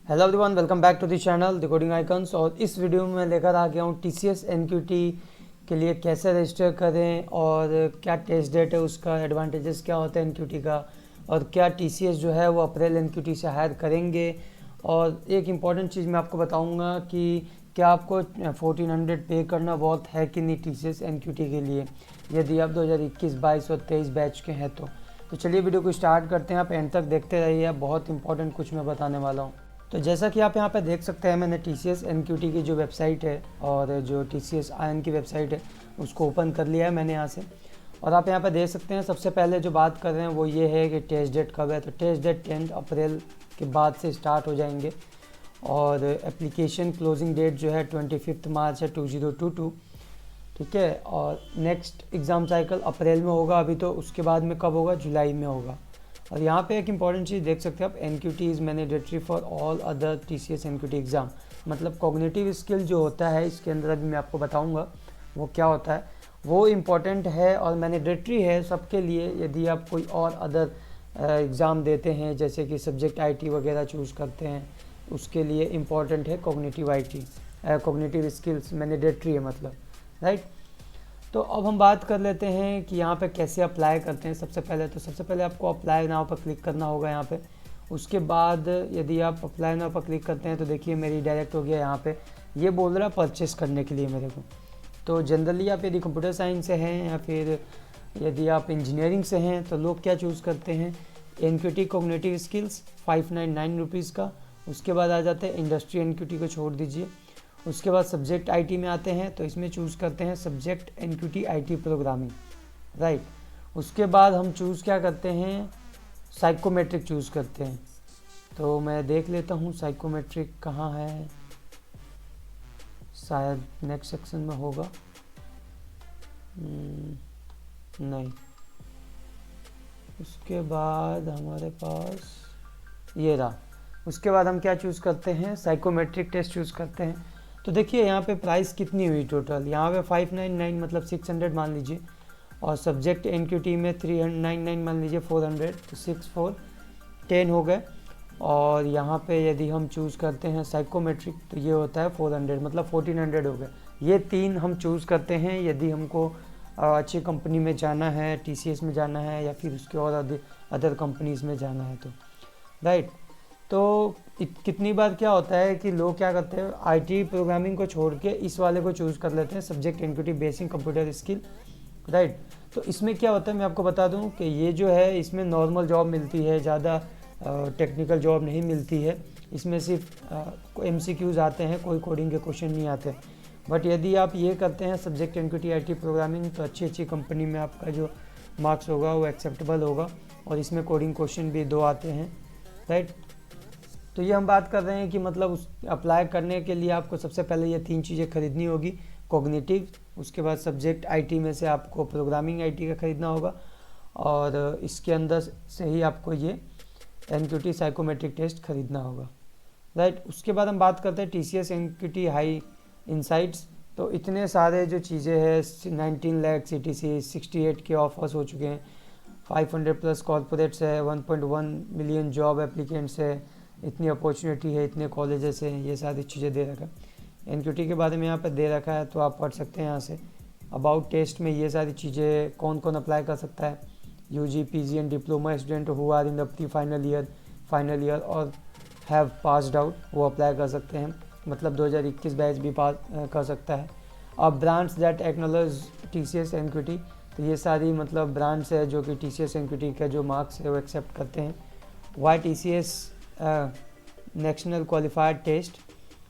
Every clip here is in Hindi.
Hello everyone, welcome back to the channel the coding icons. और इस वीडियो में मैं लेकर आ गया हूँ टीसीएस एनक्यूटी के लिए कैसे रजिस्टर करें और क्या टेस्ट डेट है, उसका एडवांटेजेस क्या होता है एनक्यूटी का, और क्या टीसीएस जो है वो अप्रैल एनक्यूटी से हायर करेंगे। और एक इम्पॉर्टेंट चीज़ मैं आपको बताऊँगा कि क्या आपको 1400 पे करना बहुत है कि नहीं टीसीएस एनक्यूटी के लिए, यदि आप 2021, 22 और 23 बैच के हैं तो चलिए वीडियो को स्टार्ट करते हैं। आप एंड तक देखते रहिए, बहुत इंपॉर्टेंट कुछ मैं बताने वाला हूँ। तो जैसा कि आप यहाँ पे देख सकते हैं, मैंने टी सी एस एनक्यूटी की जो वेबसाइट है और जो T C S I N की वेबसाइट है उसको ओपन कर लिया है मैंने यहाँ से। और आप यहाँ पे देख सकते हैं, सबसे पहले जो बात कर रहे हैं वो ये है कि टेस्ट डेट कब है। तो टेस्ट डेट 10 अप्रैल के बाद से स्टार्ट हो जाएंगे और एप्लीकेशन क्लोजिंग डेट जो है 25 मार्च है 2022। ठीक है, और नेक्स्ट एग्ज़ाम साइकिल अप्रैल में होगा अभी, तो उसके बाद में कब होगा, जुलाई में होगा। और यहाँ पे एक इम्पॉर्टेंट चीज़ देख सकते हैं आप, NQT is mandatory for all other TCS NQT exam. मतलब कॉग्निटिव स्किल जो होता है इसके अंदर अभी मैं आपको बताऊँगा वो क्या होता है, वो इम्पॉर्टेंट है और मैंडेटरी है सबके लिए। यदि आप कोई और अदर एग्ज़ाम देते हैं, जैसे कि सब्जेक्ट आईटी वगैरह चूज़ करते हैं, उसके लिए इम्पॉर्टेंट है cognitive IT, cognitive skills mandatory है मतलब, राइट। तो अब हम बात कर लेते हैं कि यहाँ पे कैसे अप्लाई करते हैं। सबसे पहले आपको अप्लाई नाउ पर क्लिक करना होगा यहाँ पे। उसके बाद यदि आप अप्लाई नाउ पर क्लिक करते हैं तो देखिए मेरी डायरेक्ट हो गया यहाँ पे, ये बोल रहा है परचेस करने के लिए मेरे को। तो जनरली आप यदि कंप्यूटर साइंस से हैं या फिर यदि आप इंजीनियरिंग से हैं तो लोग क्या चूज़ करते हैं, एनक्यूटी कॉग्निटिव स्किल्स 599 रुपीज़ का। उसके बाद आ जाते हैं इंडस्ट्री एनक्यूटी को छोड़ दीजिए। उसके बाद सब्जेक्ट आईटी में आते हैं तो इसमें चूज़ करते हैं subject NQT IT programming, right. उसके बाद हम चूज़ क्या करते हैं, साइकोमेट्रिक चूज़ करते हैं। तो मैं देख लेता हूँ साइकोमेट्रिक कहाँ है, शायद नेक्स्ट सेक्शन में होगा, नहीं। उसके बाद हमारे पास ये रहा। उसके बाद हम क्या चूज़ करते हैं, साइकोमेट्रिक टेस्ट चूज़ करते हैं। तो देखिए यहाँ पे प्राइस कितनी हुई टोटल, यहाँ पे 599 मतलब 600 मान लीजिए, और सब्जेक्ट एनक्यूटी में 399 मान लीजिए 400, तो 6 4 10 हो गए। और यहाँ पे यदि हम चूज़ करते हैं साइकोमेट्रिक तो ये होता है 400, मतलब 1400 हो गए। ये तीन हम चूज़ करते हैं यदि हमको अच्छी कंपनी में जाना है, टीसीएस में जाना है या फिर उसके और अदर कंपनीज़ में जाना है, तो राइट। तो कितनी बार क्या होता है कि लोग क्या करते हैं, आईटी प्रोग्रामिंग को छोड़ के इस वाले को चूज़ कर लेते हैं, subject NQT basic computer skill, right. तो इसमें क्या होता है मैं आपको बता दूं कि ये जो है इसमें नॉर्मल जॉब मिलती है, ज़्यादा टेक्निकल जॉब नहीं मिलती है। इसमें सिर्फ एमसीक्यूज़ आते हैं, कोई कोडिंग के क्वेश्चन नहीं आते। बट यदि आप ये करते हैं सब्जेक्ट एनक्यूटी आईटी प्रोग्रामिंग तो अच्छी कंपनी में आपका जो मार्क्स होगा वो एक्सेप्टेबल होगा, और इसमें कोडिंग क्वेश्चन भी 2 आते हैं, राइट। तो ये हम बात कर रहे हैं कि मतलब उस अप्लाई करने के लिए आपको सबसे पहले ये 3 चीज़ें खरीदनी होगी, कॉग्निटिव, उसके बाद सब्जेक्ट आईटी में से आपको प्रोग्रामिंग आईटी का ख़रीदना होगा, और इसके अंदर से ही आपको ये एनक्यूटी साइकोमेट्रिक टेस्ट खरीदना होगा, राइट। उसके बाद हम बात करते हैं टीसीएस एनक्यूटी हाई इनसाइट्स। तो इतने सारे जो चीज़ें हैं, 19 लाख सीटीसी, 68 के ऑफर्स हो चुके हैं, 500 प्लस कॉर्पोरेट्स है, 1.1 मिलियन जॉब एप्लीकेंट्स है, इतनी अपॉर्चुनिटी है, इतने कॉलेजेस हैं, ये सारी चीज़ें दे रखा है। एनक्यूटी के बारे में यहाँ पर दे रखा है, तो आप पढ़ सकते हैं यहाँ से। अबाउट टेस्ट में ये सारी चीज़ें कौन कौन अप्लाई कर सकता है, UG PG and diploma student who are in the pre final year और हैव पास्ड आउट, वो अप्लाई कर सकते हैं, मतलब 2021 बैच भी पास कर सकता है। अब brands that acknowledge TCS NQT, तो ये सारी मतलब ब्रांड्स है जो कि टीसीएस एनक्यूटी का जो मार्क्स है वो एक्सेप्ट करते हैं। Why TCS national qualified test,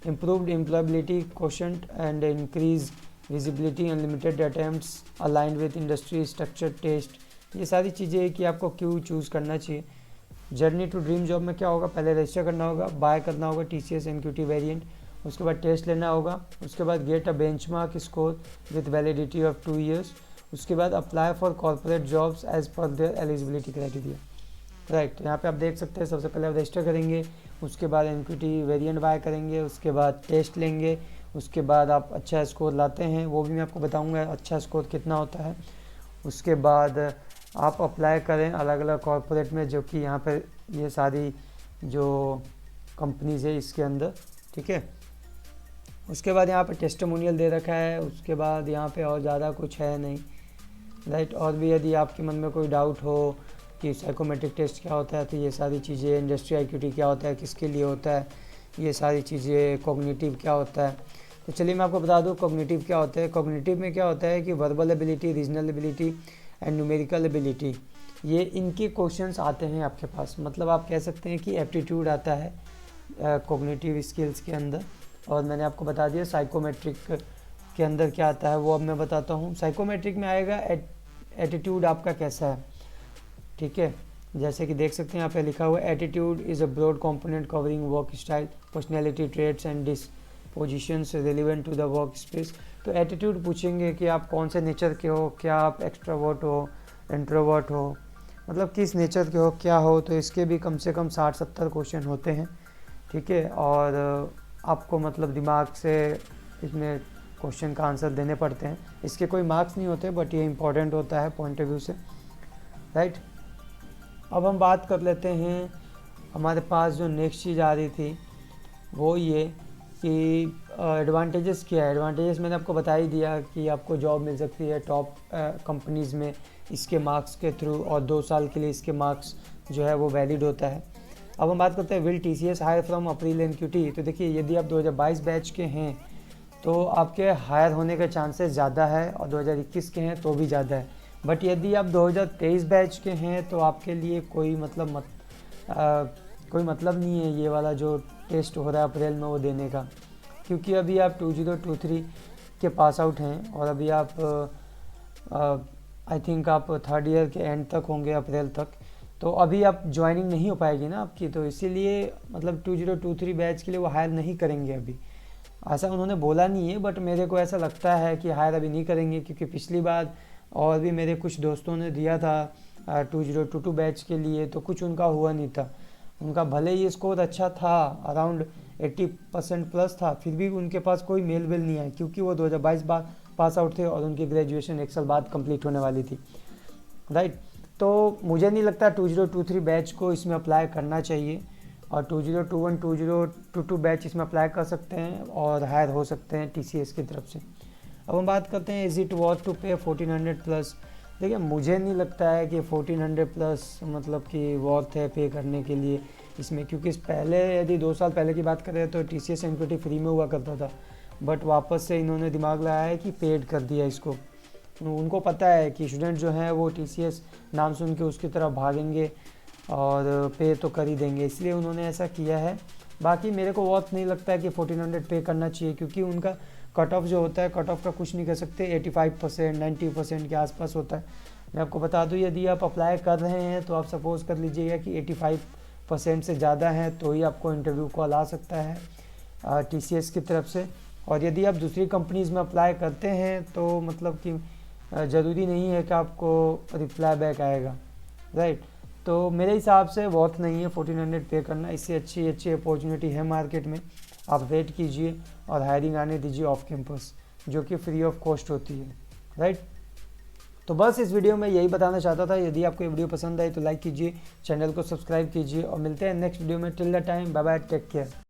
improved employability quotient and increase visibility, unlimited attempts aligned with industry structure test. ये सारी चीज़ें कि आपको क्यों चूज़ करना चाहिए। जर्नी टू ड्रीम जॉब में क्या होगा, पहले रजिस्टर करना होगा, बाय करना होगा टीसीएस एनक्यूटी वेरिएंट, उसके बाद टेस्ट लेना होगा, उसके बाद get a benchmark score with validity of 2 years, उसके बाद apply for corporate jobs as per their eligibility criteria, right. यहाँ पे आप देख सकते हैं, सबसे पहले आप रजिस्टर करेंगे, उसके बाद एनक्यूटी वेरिएंट बाय करेंगे, उसके बाद टेस्ट लेंगे, उसके बाद आप अच्छा स्कोर लाते हैं, वो भी मैं आपको बताऊँगा अच्छा स्कोर कितना होता है। उसके बाद आप अप्लाई करें अलग अलग कॉर्पोरेट में, जो कि यहाँ पर ये सारी जो कंपनीज है इसके अंदर, ठीक है। उसके बाद यहाँ पे टेस्टिमोनियल दे रखा है, उसके बाद यहाँ पे और ज़्यादा कुछ है नहीं, राइट। और भी यदि आपके मन में कोई डाउट हो कि साइकोमेट्रिक टेस्ट क्या होता है तो ये सारी चीज़ें, इंडस्ट्री IQT क्या होता है, किसके लिए होता है, ये सारी चीज़ें, कॉग्निटिव क्या होता है, तो चलिए मैं आपको बता दूं कॉग्निटिव क्या होता है। कॉग्निटिव में क्या होता है कि verbal ability, regional ability and numerical ability, ये इनके क्वेश्चंस आते हैं आपके पास। मतलब आप कह सकते हैं कि एप्टीट्यूड आता है कॉग्निटिव स्किल्स के अंदर। और मैंने आपको बता दिया साइकोमेट्रिक के अंदर क्या आता है, वो अब मैं बताता हूँ। साइकोमेट्रिक में आएगा एटीट्यूड आपका कैसा है, ठीक है। जैसे कि देख सकते हैं यहाँ पे लिखा हुआ है attitude is a broad component covering work style, personality traits and dispositions relevant to the work space. तो एटीट्यूड पूछेंगे कि आप कौन से नेचर के हो, क्या आप एक्सट्रावर्ट हो, इंट्रोवर्ट हो, मतलब किस नेचर के हो, क्या हो। तो इसके भी कम से कम 60-70 क्वेश्चन होते हैं, ठीक है। और आपको मतलब दिमाग से इसमें क्वेश्चन का आंसर देने पड़ते हैं। इसके कोई मार्क्स नहीं होते, बट ये इंपॉर्टेंट होता है पॉइंट ऑफ व्यू से, राइट। अब हम बात कर लेते हैं, हमारे पास जो नेक्स्ट चीज़ आ रही थी वो ये कि एडवांटेजेस क्या है। एडवांटेजेस मैंने आपको बता ही दिया कि आपको जॉब मिल सकती है टॉप कंपनीज़ में इसके मार्क्स के थ्रू, और 2 साल के लिए इसके मार्क्स जो है वो वैलिड होता है। अब हम बात करते हैं will TCS hire from April NQT। तो देखिए यदि आप 2022 बैच के हैं तो आपके हायर होने के चांसेस ज़्यादा है, और 2021 के हैं तो भी ज़्यादा है। बट यदि आप 2023 बैच के हैं तो आपके लिए कोई मतलब नहीं है ये वाला जो टेस्ट हो रहा है अप्रैल में वो देने का, क्योंकि अभी आप 2023 के पास आउट हैं, और अभी आप आई थिंक आप 3rd ईयर के एंड तक होंगे, अप्रैल तक। तो अभी आप ज्वाइनिंग नहीं हो पाएगी ना आपकी, तो इसीलिए मतलब 2023 बैच के लिए वो हायर नहीं करेंगे अभी। ऐसा उन्होंने बोला नहीं है, बट मेरे को ऐसा लगता है कि हायर अभी नहीं करेंगे, क्योंकि पिछली बार और भी मेरे कुछ दोस्तों ने दिया था 2022 बैच के लिए, तो कुछ उनका हुआ नहीं था। उनका भले ही स्कोर अच्छा था, अराउंड 80% प्लस था, फिर भी उनके पास कोई मेल वेल नहीं आया, क्योंकि वो 2022 बाद पास आउट थे और उनकी ग्रेजुएशन 1 साल बाद कंप्लीट होने वाली थी, राइट। तो मुझे नहीं लगता 2023 बैच को इसमें अप्लाई करना चाहिए, और 2021 2022 बैच इसमें अप्लाई कर सकते हैं और हायर हो सकते हैं TCS की तरफ से। अब हम बात करते हैं इज़ इट वर्थ टू पे 1400 प्लस। देखिए मुझे नहीं लगता है कि 1400 प्लस मतलब कि वर्थ है पे करने के लिए इसमें, क्योंकि इस पहले यदि 2 साल पहले की बात करें तो TCS NQT फ्री में हुआ करता था, बट वापस से इन्होंने दिमाग लगाया है कि पेड कर दिया इसको। उनको पता है कि स्टूडेंट जो हैं वो TCS नाम सुन के उसकी तरफ भागेंगे और पे तो कर ही देंगे, इसलिए उन्होंने ऐसा किया है। बाकी मेरे को वर्थ नहीं लगता है कि 1400 पे करना चाहिए, क्योंकि उनका कट ऑफ जो होता है, कट ऑफ का कुछ नहीं कर सकते, 85% 90% के आसपास होता है। मैं आपको बता दूं यदि आप अप्लाई कर रहे हैं तो आप सपोज़ कर लीजिएगा कि 85% से ज़्यादा है तो ही आपको इंटरव्यू कॉल आ सकता है TCS की तरफ से। और यदि आप दूसरी कंपनीज़ में अप्लाई करते हैं तो मतलब कि ज़रूरी नहीं है कि आपको रिप्लाई बैक आएगा, राइट। तो मेरे हिसाब से वर्थ नहीं है 1400 पे करना। इससे अच्छी अपॉर्चुनिटी है मार्केट में, आप वेट कीजिए और हायरिंग आने दीजिए ऑफ कैंपस, जो कि फ्री ऑफ कॉस्ट होती है, राइट। तो बस इस वीडियो में यही बताना चाहता था। यदि आपको ये वीडियो पसंद आई तो लाइक कीजिए, चैनल को सब्सक्राइब कीजिए, और मिलते हैं नेक्स्ट वीडियो में। Till the time bye bye, take care.